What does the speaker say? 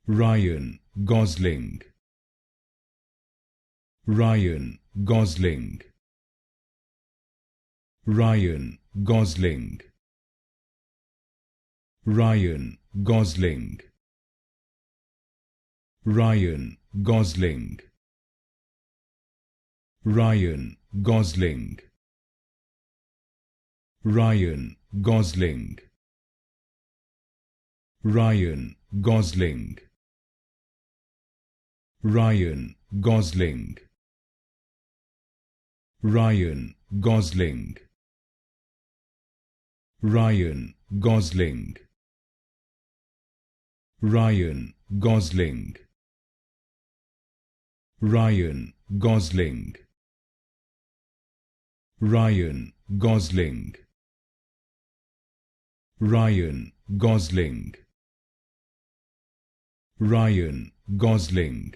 Ryan Gosling, Ryan Gosling, Ryan Gosling, Ryan Gosling, Ryan Gosling, Ryan Gosling, Ryan Gosling, Ryan Gosling, Ryan Gosling, Ryan Gosling, Ryan Gosling, Ryan Gosling, Ryan Gosling, Ryan Gosling, Ryan Gosling, Ryan Gosling,